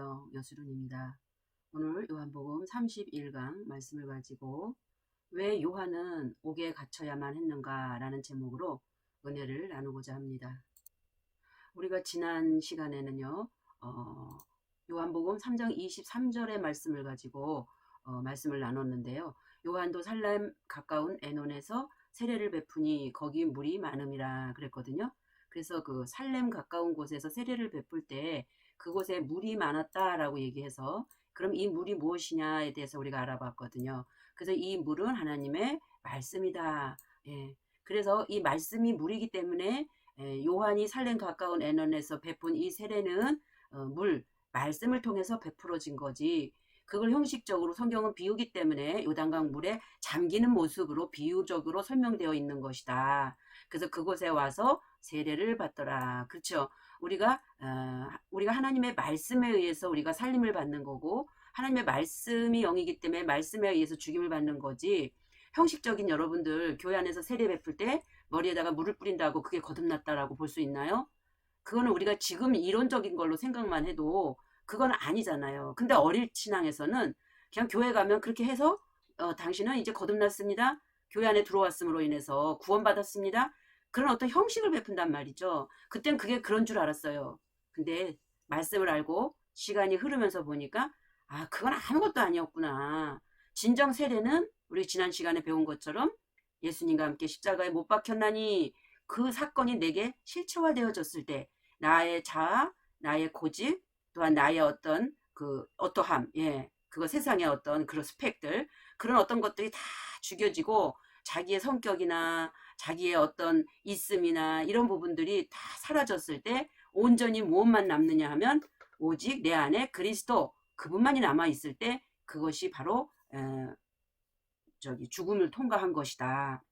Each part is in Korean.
안녕하세요. 여수run입니다. 오늘 요한복음 31강 말씀을 가지고 왜 요한은 옥에 갇혀야만 했는가 라는 제목으로 은혜를 나누고자 합니다. 우리가 지난 시간에는요. 요한복음 3장 23절의 말씀을 가지고 말씀을 나눴는데요. 요한도 살렘 가까운 에논에서 세례를 베푸니 거기 물이 많음이라 그랬거든요. 그래서 그 살렘 가까운 곳에서 세례를 베풀 때 그곳에 물이 많았다라고 얘기해서 그럼 이 물이 무엇이냐에 대해서 우리가 알아봤거든요. 그래서 이 물은 하나님의 말씀이다. 예. 그래서 이 말씀이 물이기 때문에 요한이 살렘 가까운 에논에서 베푼 이 세례는 말씀을 통해서 베풀어진 거지. 그걸 형식적으로 성경은 비유기 때문에 요단강 물에 잠기는 모습으로 비유적으로 설명되어 있는 것이다. 그래서 그곳에 와서 세례를 받더라. 그렇죠? 우리가 하나님의 말씀에 의해서 우리가 살림을 받는 거고 하나님의 말씀이 영이기 때문에 말씀에 의해서 죽임을 받는 거지. 형식적인 여러분들 교회 안에서 세례 베풀 때 머리에다가 물을 뿌린다고 그게 거듭났다라고 볼 수 있나요? 그거는 우리가 지금 이론적인 걸로 생각만 해도 그건 아니잖아요. 근데 어릴 신앙에서는 그냥 교회 가면 그렇게 해서 당신은 이제 거듭났습니다. 교회 안에 들어왔음으로 인해서 구원받았습니다. 그런 어떤 형식을 베푼단 말이죠. 그땐 그게 그런 줄 알았어요. 근데 말씀을 알고 시간이 흐르면서 보니까 그건 아무것도 아니었구나. 진정 세례는 우리 지난 시간에 배운 것처럼 예수님과 함께 십자가에 못 박혔나니 그 사건이 내게 실체화되어졌을 때 나의 자아, 나의 고집, 또한 나의 어떤 그 어떠함, 그거 세상의 어떤 그런 스펙들, 그런 어떤 것들이 다 죽여지고 자기의 성격이나 자기의 어떤 있음이나 이런 부분들이 다 사라졌을 때 온전히 무엇만 남느냐 하면 오직 내 안에 그리스도 그분만이 남아 있을 때 그것이 바로 죽음을 통과한 것이다.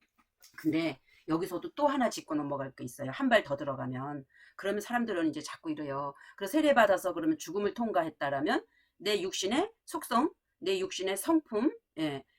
근데 여기서도 또 하나 짚고 넘어갈 게 있어요. 한 발 더 들어가면. 그러면 사람들은 이제 자꾸 이래요. 그래서 세례받아서 그러면 죽음을 통과했다라면 내 육신의 속성, 내 육신의 성품,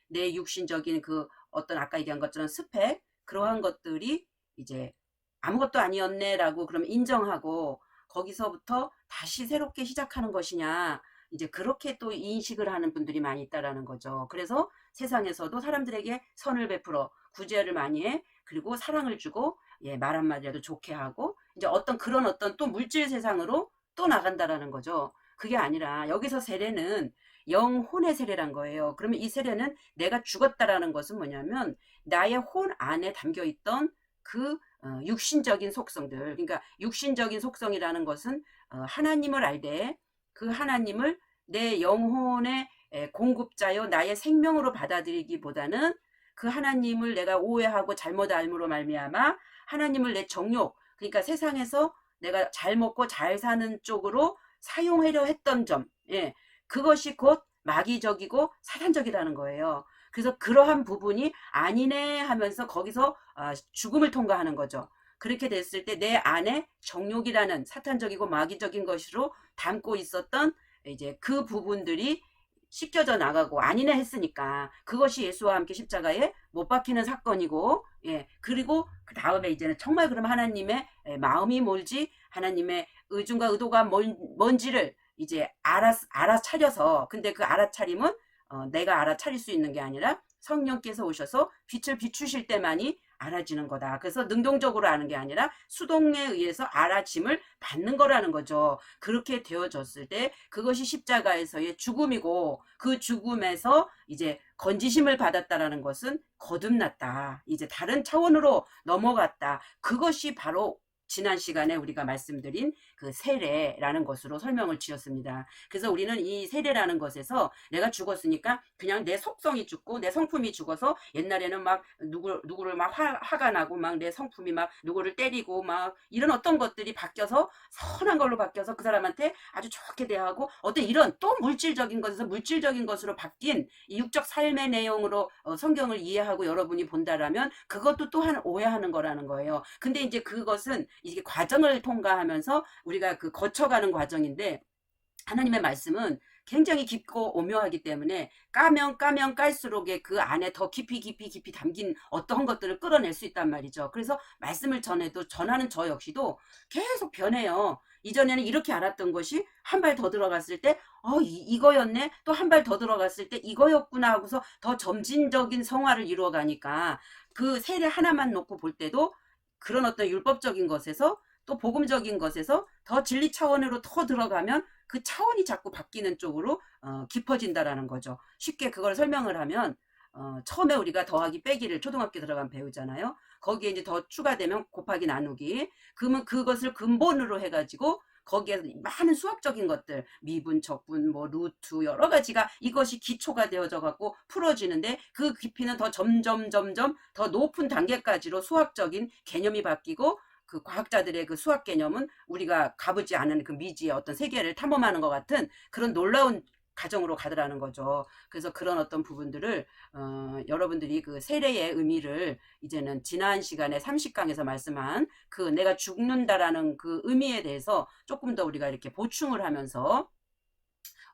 내 육신적인 그 어떤 아까 얘기한 것처럼 스펙, 그러한 것들이 이제 아무것도 아니었네라고 그러면 인정하고 거기서부터 다시 새롭게 시작하는 것이냐. 이제 그렇게 또 인식을 하는 분들이 많이 있다라는 거죠. 그래서 세상에서도 사람들에게 선을 베풀어 구제를 많이 해. 그리고 사랑을 주고 말 한마디라도 좋게 하고 이제 어떤 그런 어떤 또 물질 세상으로 또 나간다라는 거죠. 그게 아니라 여기서 세례는 영혼의 세례란 거예요. 그러면 이 세례는 내가 죽었다라는 것은 뭐냐면 나의 혼 안에 담겨 있던 그 육신적인 속성들, 그러니까 육신적인 속성이라는 것은 하나님을 알되 그 하나님을 내 영혼의 공급자요 나의 생명으로 받아들이기보다는 그 하나님을 내가 오해하고 잘못 알므로 말미암아 하나님을 내 정욕, 그러니까 세상에서 내가 잘 먹고 잘 사는 쪽으로 사용하려 했던 점, 그것이 곧 마귀적이고 사탄적이라는 거예요. 그래서 그러한 부분이 아니네 하면서 거기서 죽음을 통과하는 거죠. 그렇게 됐을 때 내 안에 정욕이라는 사탄적이고 마귀적인 것으로 담고 있었던 이제 그 부분들이 씻겨져 나가고 아니네 했으니까 그것이 예수와 함께 십자가에 못 박히는 사건이고, 그리고 그 다음에 이제는 정말 그럼 하나님의 마음이 뭘지 하나님의 의중과 의도가 뭔지를 이제 알아차려서, 근데 그 알아차림은 내가 알아차릴 수 있는 게 아니라 성령께서 오셔서 빛을 비추실 때만이 알아지는 거다. 그래서 능동적으로 아는 게 아니라 수동에 의해서 알아짐을 받는 거라는 거죠. 그렇게 되어졌을 때 그것이 십자가에서의 죽음이고 그 죽음에서 이제 건지심을 받았다라는 것은 거듭났다. 이제 다른 차원으로 넘어갔다. 그것이 바로 지난 시간에 우리가 말씀드린 그 세례라는 것으로 설명을 지었습니다. 그래서 우리는 이 세례라는 것에서 내가 죽었으니까 그냥 내 속성이 죽고 내 성품이 죽어서 옛날에는 막 누구를 막 화가 나고 막 내 성품이 막 누구를 때리고 막 이런 어떤 것들이 바뀌어서 선한 걸로 바뀌어서 그 사람한테 아주 좋게 대하고 어떤 이런 또 물질적인 것에서 물질적인 것으로 바뀐 이 육적 삶의 내용으로 성경을 이해하고 여러분이 본다라면 그것도 또한 오해하는 거라는 거예요. 근데 이제 그것은 이게 과정을 통과하면서 우리가 그 거쳐가는 과정인데 하나님의 말씀은 굉장히 깊고 오묘하기 때문에 까면 깔수록에 그 안에 더 깊이 담긴 어떠한 것들을 끌어낼 수 있단 말이죠. 그래서 말씀을 전해도 전하는 저 역시도 계속 변해요. 이전에는 이렇게 알았던 것이 한 발 더 들어갔을 때 이거였네. 또 한 발 더 들어갔을 때 이거였구나 하고서 더 점진적인 성화를 이루어 가니까 그 세례 하나만 놓고 볼 때도 그런 어떤 율법적인 것에서 또 복음적인 것에서 더 진리 차원으로 더 들어가면 그 차원이 자꾸 바뀌는 쪽으로 깊어진다라는 거죠. 쉽게 그걸 설명을 하면 처음에 우리가 더하기 빼기를 초등학교 들어가면 배우잖아요. 거기에 이제 더 추가되면 곱하기 나누기. 그러면 그것을 근본으로 해가지고 거기에 많은 수학적인 것들, 미분, 적분, 뭐 루트 여러 가지가 이것이 기초가 되어져 갖고 풀어지는데 그 깊이는 더 점점 더 높은 단계까지로 수학적인 개념이 바뀌고 그 과학자들의 그 수학 개념은 우리가 가보지 않은 그 미지의 어떤 세계를 탐험하는 것 같은 그런 놀라운 가정으로 가더라는 거죠. 그래서 그런 어떤 부분들을 여러분들이 그 세례의 의미를 이제는 지난 시간에 30강에서 말씀한 그 내가 죽는다라는 그 의미에 대해서 조금 더 우리가 이렇게 보충을 하면서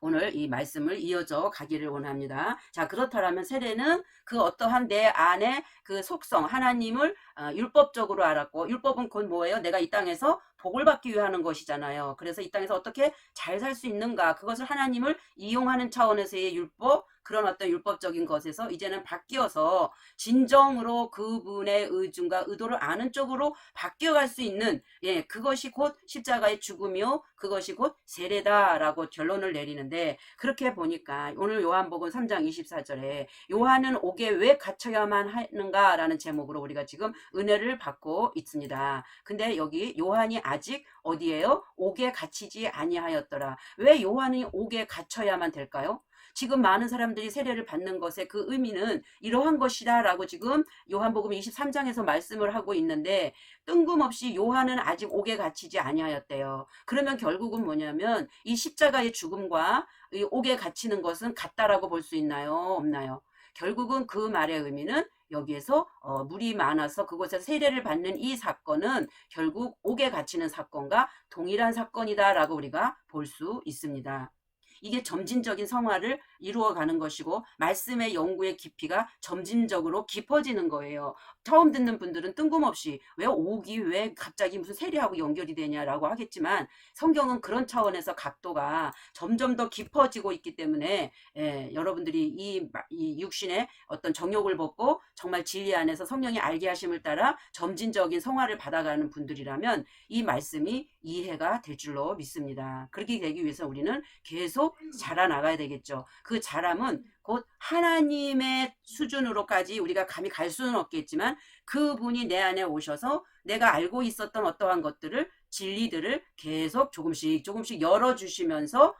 오늘 이 말씀을 이어져 가기를 원합니다. 자, 그렇다면 세례는 그 어떠한 내 안에 그 속성 하나님을 율법적으로 알았고, 율법은 곧 뭐예요? 내가 이 땅에서 복을 받기 위해 하는 것이잖아요. 그래서 이 땅에서 어떻게 잘 살 수 있는가, 그것을 하나님을 이용하는 차원에서의 율법, 그런 어떤 율법적인 것에서 이제는 바뀌어서 진정으로 그분의 의중과 의도를 아는 쪽으로 바뀌어갈 수 있는, 예, 그것이 곧 십자가의 죽음이요, 그것이 곧 세례다라고 결론을 내리는데, 그렇게 보니까 오늘 요한복음 3장 24절에 요한은 옥에 왜 갇혀야만 하는가라는 제목으로 우리가 지금 은혜를 받고 있습니다. 근데 여기 요한이 아직 어디에요? 옥에 갇히지 아니하였더라. 왜 요한이 옥에 갇혀야만 될까요? 지금 많은 사람들이 세례를 받는 것의 그 의미는 이러한 것이다 라고 지금 요한복음 23장에서 말씀을 하고 있는데, 뜬금없이 요한은 아직 옥에 갇히지 아니하였대요. 그러면 결국은 뭐냐면 이 십자가의 죽음과 이 옥에 갇히는 것은 같다라고 볼 수 있나요? 없나요? 결국은 그 말의 의미는 여기에서 물이 많아서 그곳에서 세례를 받는 이 사건은 결국 옥에 갇히는 사건과 동일한 사건이다라고 우리가 볼 수 있습니다. 이게 점진적인 성화를 이루어가는 것이고 말씀의 연구의 깊이가 점진적으로 깊어지는 거예요. 처음 듣는 분들은 뜬금없이 왜 옥이 왜 갑자기 무슨 세례하고 연결이 되냐라고 하겠지만, 성경은 그런 차원에서 각도가 점점 더 깊어지고 있기 때문에, 예, 여러분들이 이 육신의 어떤 정욕을 벗고 정말 진리 안에서 성령이 알게 하심을 따라 점진적인 성화를 받아가는 분들이라면 이 말씀이 이해가 될 줄로 믿습니다. 그렇게 되기 위해서 우리는 계속 자라나가야 되겠죠. 그 자람은 곧 하나님의 수준으로까지 우리가 감히 갈 수는 없겠지만, 그분이 내 안에 오셔서 내가 알고 있었던 어떠한 것들을, 진리들을 계속 조금씩 열어주시면서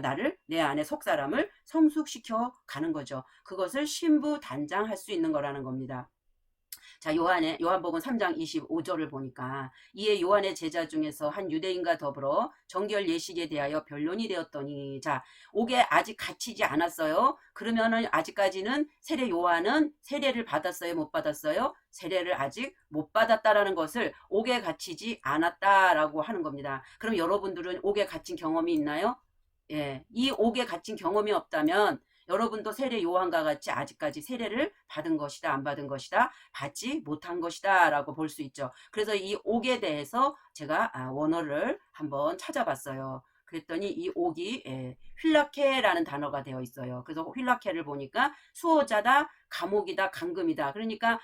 나를, 내 안에 속사람을 성숙시켜 가는 거죠. 그것을 신부단장할 수 있는 거라는 겁니다. 자, 요한복음 3장 25절을 보니까, 이에 요한의 제자 중에서 한 유대인과 더불어 정결 예식에 대하여 변론이 되었더니, 자, 옥에 아직 갇히지 않았어요. 그러면은 아직까지는 요한은 세례를 받았어요, 못 받았어요? 세례를 아직 못 받았다라는 것을 옥에 갇히지 않았다라고 하는 겁니다. 그럼 여러분들은 옥에 갇힌 경험이 있나요? 예, 이 옥에 갇힌 경험이 없다면 여러분도 세례 요한과 같이 아직까지 세례를 받은 것이다, 안 받은 것이다, 받지 못한 것이다 라고 볼 수 있죠. 그래서 이 옥에 대해서 제가 원어를 한번 찾아봤어요. 그랬더니 이 옥이 휠라케라는 단어가 되어 있어요. 그래서 휠라케를 보니까 수호자다, 감옥이다, 감금이다. 그러니까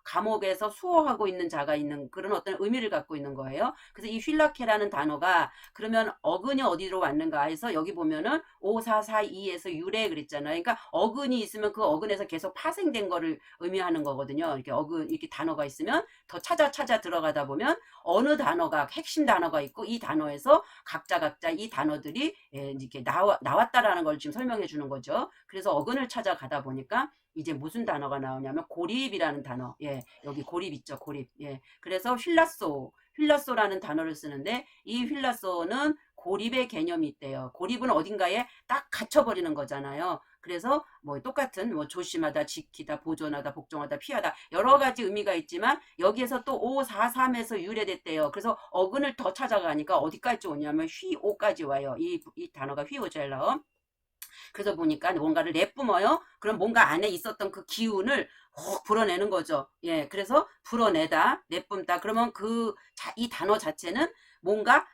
감옥에서 수호하고 있는 자가 있는 그런 어떤 의미를 갖고 있는 거예요. 그래서 이 휠라케라는 단어가 그러면 어근이 어디로 왔는가 해서 여기 보면은 5442에서 유래 그랬잖아요. 그러니까 어근이 있으면 그 어근에서 계속 파생된 거를 의미하는 거거든요. 이렇게 이렇게 단어가 있으면 더 찾아 들어가다 보면 어느 단어가 핵심 단어가 있고 이 단어에서 각자 이 단어들이 이렇게 나왔다라는 걸 지금 설명해 주는 거죠. 그래서 어근을 찾아가다 보니까 이제 무슨 단어가 나오냐면 고립이라는 단어. 예, 여기 고립 있죠, 고립. 예, 그래서 휠라소라는 단어를 쓰는데, 이 휠라소는 고립의 개념이 있대요. 고립은 어딘가에 딱 갇혀버리는 거잖아요. 그래서 뭐 똑같은 뭐 조심하다, 지키다, 보존하다, 복종하다, 피하다 여러 가지 의미가 있지만 여기에서 또 5, 4, 3에서 유래됐대요. 그래서 어근을 더 찾아가니까 어디까지 오냐면 휘오까지 와요. 이 단어가 휘오젤럼. 그래서 보니까 뭔가를 내뿜어요. 그럼 뭔가 안에 있었던 그 기운을 혹 불어내는 거죠. 예, 그래서 불어내다, 내뿜다. 그러면 이 단어 자체는 뭔가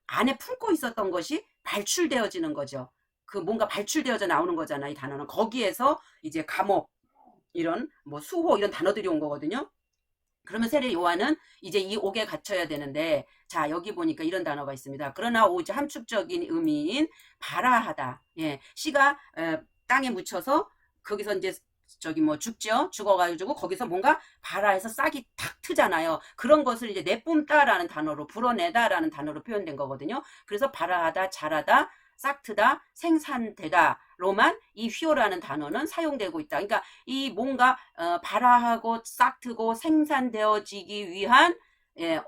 안에 품고 있었던 것이 발출되어지는 거죠. 그 뭔가 발출되어져 나오는 거잖아. 이 단어는 거기에서 이제 감옥 이런 뭐 수호 이런 단어들이 온 거거든요. 그러면 세례 요한은 이제 이 옥에 갇혀야 되는데, 자, 여기 보니까 이런 단어가 있습니다. 그러나 오직 함축적인 의미인 발아하다. 예, 씨가 땅에 묻혀서 거기서 이제 저기 뭐 죽죠. 죽어가지고 거기서 뭔가 발아해서 싹이 탁 트잖아요. 그런 것을 이제 내뿜다라는 단어로, 불어내다라는 단어로 표현된 거거든요. 그래서 발아하다, 자라다, 싹트다, 생산되다로만 이 휘오라는 단어는 사용되고 있다. 그러니까 이 뭔가 발화하고 싹트고 생산되어지기 위한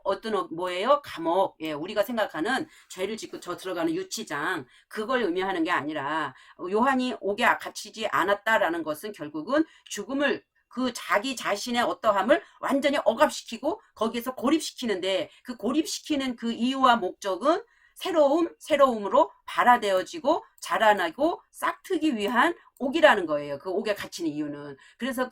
어떤 뭐예요? 감옥. 예, 우리가 생각하는 죄를 짓고 저 들어가는 유치장 그걸 의미하는 게 아니라 요한이 옥에 갇히지 않았다라는 것은 결국은 죽음을 그 자기 자신의 어떠함을 완전히 억압시키고 거기에서 고립시키는데 그 고립시키는 그 이유와 목적은 새로움으로 발화되어지고 자라나고 싹트기 위한 옥이라는 거예요. 그 옥에 갇히는 이유는. 그래서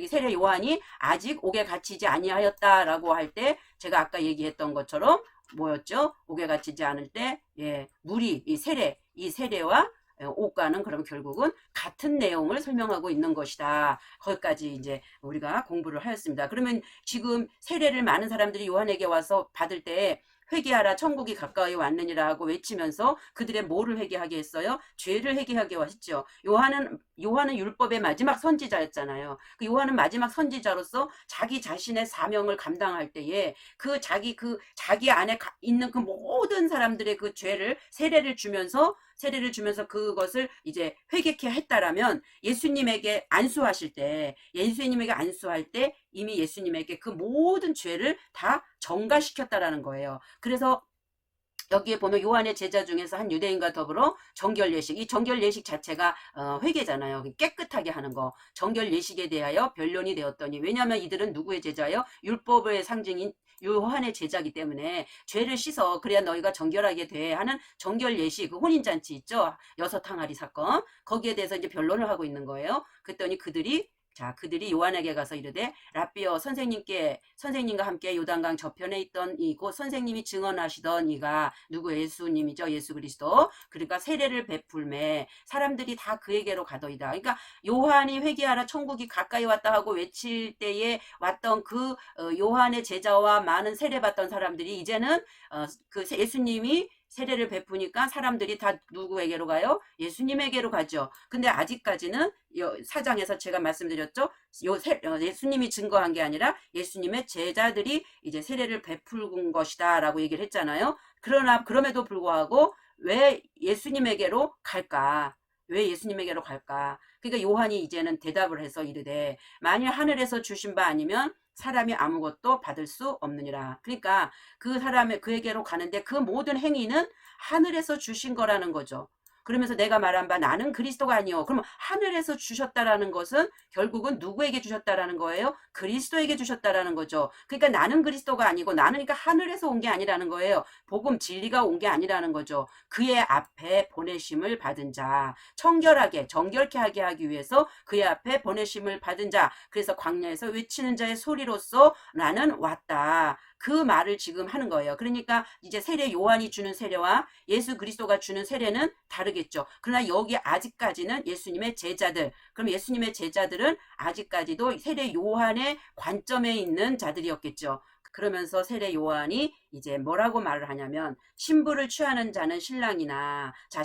세례 요한이 아직 옥에 갇히지 아니하였다라고 할 때 제가 아까 얘기했던 것처럼 뭐였죠? 옥에 갇히지 않을 때, 예, 물이, 이 세례와 옥과는 그럼 결국은 같은 내용을 설명하고 있는 것이다. 거기까지 이제 우리가 공부를 하였습니다. 그러면 지금 세례를 많은 사람들이 요한에게 와서 받을 때 회개하라 천국이 가까이 왔느니라 고 외치면서 그들의 뭐를 회개하게 했어요? 죄를 회개하게 했죠. 요한은 율법의 마지막 선지자였잖아요. 그 요한은 마지막 선지자로서 자기 자신의 사명을 감당할 때에 자기 안에 있는 그 모든 사람들의 그 죄를 세례를 주면서 그것을 이제 회개케 했다라면 예수님에게 안수할 때 이미 예수님에게 그 모든 죄를 다 전가시켰다라는 거예요. 그래서 여기에 보면 요한의 제자 중에서 한 유대인과 더불어 정결예식, 이 정결예식 자체가 회개잖아요. 깨끗하게 하는 거. 정결예식에 대하여 변론이 되었더니, 왜냐하면 이들은 누구의 제자예요? 율법의 상징인 요한의 제자기 때문에 죄를 씻어 그래야 너희가 정결하게 돼 하는 정결예식, 그 혼인잔치 있죠? 6항아리 사건. 거기에 대해서 이제 변론을 하고 있는 거예요. 그랬더니 그들이 요한에게 가서 이르되 라삐어 선생님과 함께 요단강 저편에 있던 이곳 선생님이 증언하시던 이가 누구? 예수님이죠. 예수 그리스도. 그러니까 세례를 베풀매 사람들이 다 그에게로 가더이다. 그러니까 요한이 회개하라 천국이 가까이 왔다 하고 외칠 때에 왔던 그 요한의 제자와 많은 세례받던 사람들이 이제는 그 예수님이 세례를 베푸니까 사람들이 다 누구에게로 가요? 예수님에게로 가죠. 근데 아직까지는 4장에서 제가 말씀드렸죠. 예수님이 증거한 게 아니라 예수님의 제자들이 이제 세례를 베풀은 것이다 라고 얘기를 했잖아요. 그럼에도 불구하고 왜 예수님에게로 갈까? 그러니까 요한이 이제는 대답을 해서 이르되 만일 하늘에서 주신 바 아니면 사람이 아무것도 받을 수 없느니라. 그러니까 그에게로 가는데 그 모든 행위는 하늘에서 주신 거라는 거죠. 그러면서 내가 말한 바 나는 그리스도가 아니요. 그럼 하늘에서 주셨다라는 것은 결국은 누구에게 주셨다라는 거예요? 그리스도에게 주셨다라는 거죠. 그러니까 나는 그리스도가 아니고 나는 그러니까 하늘에서 온 게 아니라는 거예요. 복음 진리가 온 게 아니라는 거죠. 그의 앞에 보내심을 받은 자, 정결케 하게 하기 위해서 그의 앞에 보내심을 받은 자. 그래서 광야에서 외치는 자의 소리로서 나는 왔다. 그 말을 지금 하는 거예요. 그러니까 이제 세례 요한이 주는 세례와 예수 그리스도가 주는 세례는 다르겠죠. 그러나 여기 아직까지는 예수님의 제자들, 그럼 예수님의 제자들은 아직까지도 세례 요한의 관점에 있는 자들이었겠죠. 그러면서 세례 요한이 이제 뭐라고 말을 하냐면 신부를 취하는 자는 신랑이나, 자,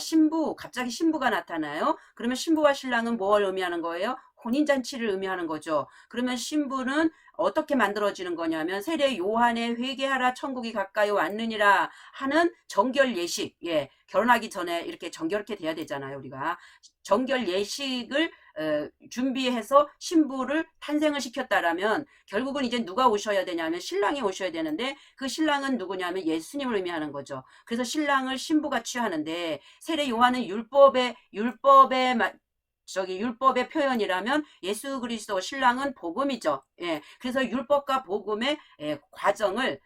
갑자기 신부가 나타나요. 그러면 신부와 신랑은 뭘 의미하는 거예요? 혼인잔치를 의미하는 거죠. 그러면 신부는 어떻게 만들어지는 거냐면 세례 요한의 회개하라 천국이 가까이 왔느니라 하는 정결 예식. 예, 결혼하기 전에 이렇게 정결케 돼야 되잖아요. 우리가 정결 예식을 준비해서 신부를 탄생을 시켰다라면 결국은 이제 누가 오셔야 되냐면 신랑이 오셔야 되는데 그 신랑은 누구냐면 예수님을 의미하는 거죠. 그래서 신랑을 신부가 취하는데 세례 요한은 율법에 저기 율법의 표현이라면 예수 그리스도 신랑은 복음이죠. 예. 그래서 율법과 복음의 과정을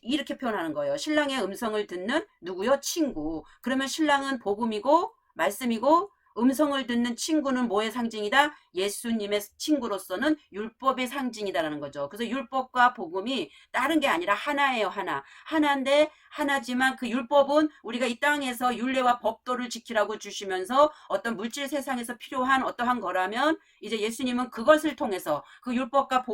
이렇게 표현하는 거예요. 신랑의 음성을 듣는 누구요? 친구. 그러면 신랑은 복음이고 말씀이고 음성을 듣는 친구는 뭐의 상징이다? 예수님의 친구로서는 율법의 상징이다라는 거죠. 그래서 율법과 복음이 다른 게 아니라 하나예요. 하나. 하나인데 하나지만 그 율법은 우리가 이 땅에서 율례와 법도를 지키라고 주시면서 어떤 물질 세상에서 필요한 어떠한 거라면 이제 예수님은 그것을 통해서 그 율법과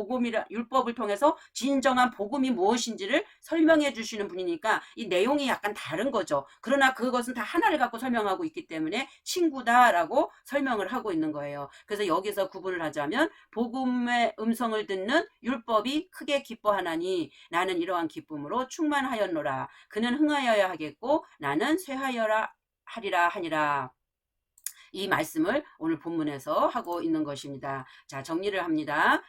율법을 통해서 진정한 복음이 무엇인지를 설명해 주시는 분이니까 이 내용이 약간 다른 거죠. 그러나 그것은 다 하나를 갖고 설명하고 있기 때문에 친구다라고 설명을 하고 있는 거예요. 그래서 여기서 구분을 하자면 복음의 음성을 듣는 율법이 크게 기뻐하나니 나는 이러한 기쁨으로 충만하였노라. 그는 흥하여야 하겠고 나는 쇠하여라 하리라 하니라. 이 말씀을 오늘 본문에서 하고 있는 것입니다. 자, 정리를 합니다.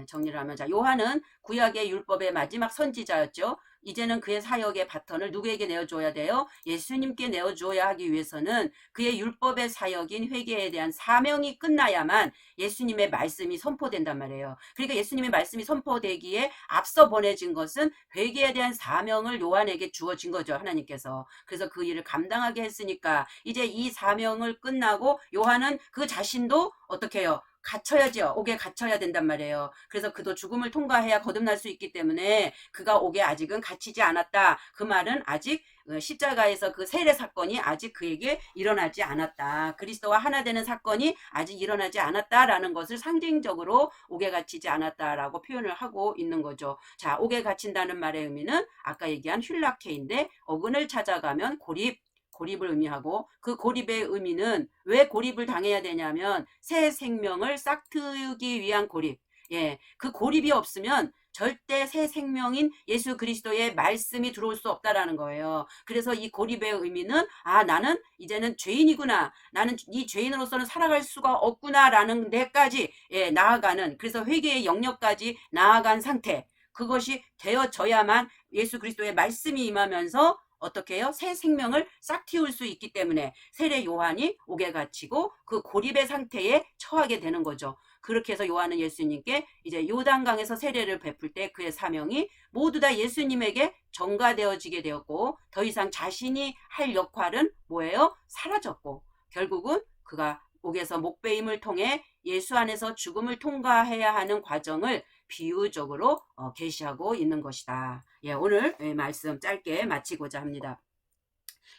정리를 하면, 자, 요한은 구약의 율법의 마지막 선지자였죠. 이제는 그의 사역의 바턴을 누구에게 내어줘야 돼요? 예수님께 내어줘야 하기 위해서는 그의 율법의 사역인 회개에 대한 사명이 끝나야만 예수님의 말씀이 선포된단 말이에요. 그러니까 예수님의 말씀이 선포되기에 앞서 보내진 것은 회개에 대한 사명을 요한에게 주어진 거죠. 하나님께서. 그래서 그 일을 감당하게 했으니까 이제 이 사명을 끝나고 요한은 그 자신도 어떻게 해요? 갇혀야죠. 옥에 갇혀야 된단 말이에요. 그래서 그도 죽음을 통과해야 거듭날 수 있기 때문에 그가 옥에 아직은 갇히지 않았다. 그 말은 아직 십자가에서 그 세례 사건이 아직 그에게 일어나지 않았다. 그리스도와 하나 되는 사건이 아직 일어나지 않았다라는 것을 상징적으로 옥에 갇히지 않았다라고 표현을 하고 있는 거죠. 자, 옥에 갇힌다는 말의 의미는 아까 얘기한 힐라케인데 어근을 찾아가면 고립을 의미하고 그 고립의 의미는 왜 고립을 당해야 되냐면 새 생명을 싹트기 위한 고립. 예, 그 고립이 없으면 절대 새 생명인 예수 그리스도의 말씀이 들어올 수 없다라는 거예요. 그래서 이 고립의 의미는 나는 이제는 죄인이구나. 나는 이 죄인으로서는 살아갈 수가 없구나라는 데까지 나아가는 그래서 회개의 영역까지 나아간 상태. 그것이 되어져야만 예수 그리스도의 말씀이 임하면서 어떻게 해요? 새 생명을 싹 틔울 수 있기 때문에 세례 요한이 옥에 갇히고 그 고립의 상태에 처하게 되는 거죠. 그렇게 해서 요한은 예수님께 이제 요단강에서 세례를 베풀 때 그의 사명이 모두 다 예수님에게 전가되어지게 되었고 더 이상 자신이 할 역할은 뭐예요? 사라졌고 결국은 그가 옥에서 목베임을 통해 예수 안에서 죽음을 통과해야 하는 과정을 비유적으로 계시하고 있는 것이다. 예, 오늘 말씀 짧게 마치고자 합니다.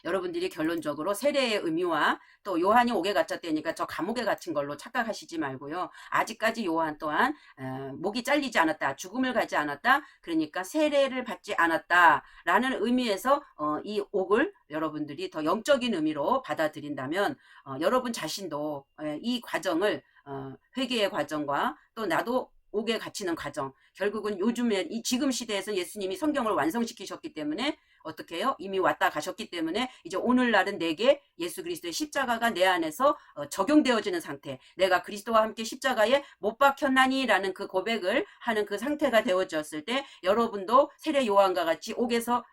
여러분들이 결론적으로 세례의 의미와 또 요한이 옥에 갇혔다니까 저 감옥에 갇힌 걸로 착각하시지 말고요. 아직까지 요한 또한 목이 잘리지 않았다. 죽음을 가지 않았다. 그러니까 세례를 받지 않았다라는 의미에서 이 옥을 여러분들이 더 영적인 의미로 받아들인다면 여러분 자신도 이 과정을 회개의 과정과 또 나도 옥에 갇히는 과정 결국은 요즘에 이 지금 시대에서 예수님이 성경을 완성시키셨기 때문에 어떻게 해요? 이미 왔다 가셨기 때문에 이제 오늘날은 내게 예수 그리스도의 십자가가 내 안에서 적용되어지는 상태 내가 그리스도와 함께 십자가에 못 박혔나니 라는 그 고백을 하는 그 상태가 되어졌을 때 여러분도 세례 요한과 같이 옥에서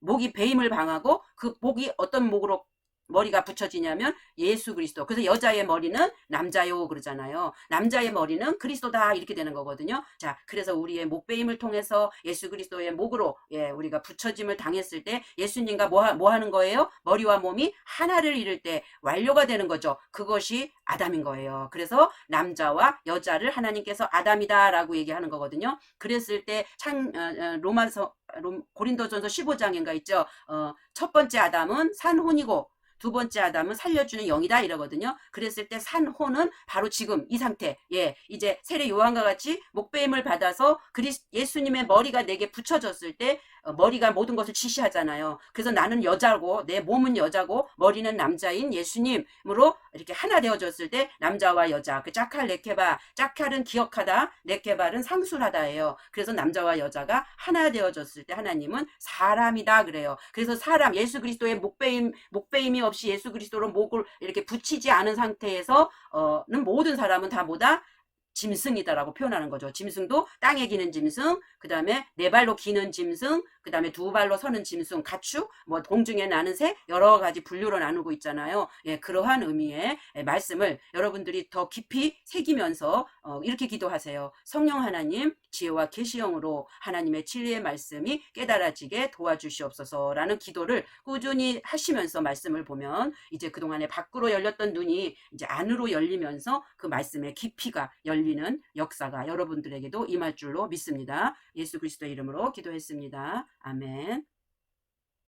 목이 배임을 방하고 그 목이 어떤 목으로 머리가 붙여지냐면 예수 그리스도. 그래서 여자의 머리는 남자요 그러잖아요. 남자의 머리는 그리스도다 이렇게 되는 거거든요. 자, 그래서 우리의 목베임을 통해서 예수 그리스도의 목으로 우리가 붙여짐을 당했을 때 예수님과 뭐 하는 거예요? 머리와 몸이 하나를 이룰 때 완료가 되는 거죠. 그것이 아담인 거예요. 그래서 남자와 여자를 하나님께서 아담이다라고 얘기하는 거거든요. 그랬을 때 고린도전서 15장인가 있죠. 첫 번째 아담은 산혼이고 두 번째 아담은 살려주는 영이다 이러거든요. 그랬을 때 산혼은 바로 지금 이 상태. 이제 세례 요한과 같이 목배임을 받아서 예수님의 머리가 내게 붙여졌을 때 머리가 모든 것을 지시하잖아요. 그래서 나는 여자고 내 몸은 여자고 머리는 남자인 예수님으로 이렇게 하나 되어졌을 때 남자와 여자 그 짝칼 네케바 짝칼은 기억하다 네케바는 상술하다예요. 그래서 남자와 여자가 하나 되어졌을 때 하나님은 사람이다 그래요. 그래서 사람 예수 그리스도의 목배임이 없이 예수 그리스도로 목을 이렇게 붙이지 않은 상태에서는 모든 사람은 다 뭐다? 짐승이다라고 표현하는 거죠. 짐승도 땅에 기는 짐승, 그 다음에 네 발로 기는 짐승, 그 다음에 두 발로 서는 짐승, 가축, 뭐 공중에 나는 새, 여러 가지 분류로 나누고 있잖아요. 예, 그러한 의미의 말씀을 여러분들이 더 깊이 새기면서 이렇게 기도하세요. 성령 하나님, 지혜와 계시형으로 하나님의 진리의 말씀이 깨달아지게 도와주시옵소서라는 기도를 꾸준히 하시면서 말씀을 보면 이제 그동안에 밖으로 열렸던 눈이 이제 안으로 열리면서 그 말씀의 깊이가 열리는 역사가 여러분들에게도 임할 줄로 믿습니다. 예수 그리스도의 이름으로 기도했습니다. 아멘.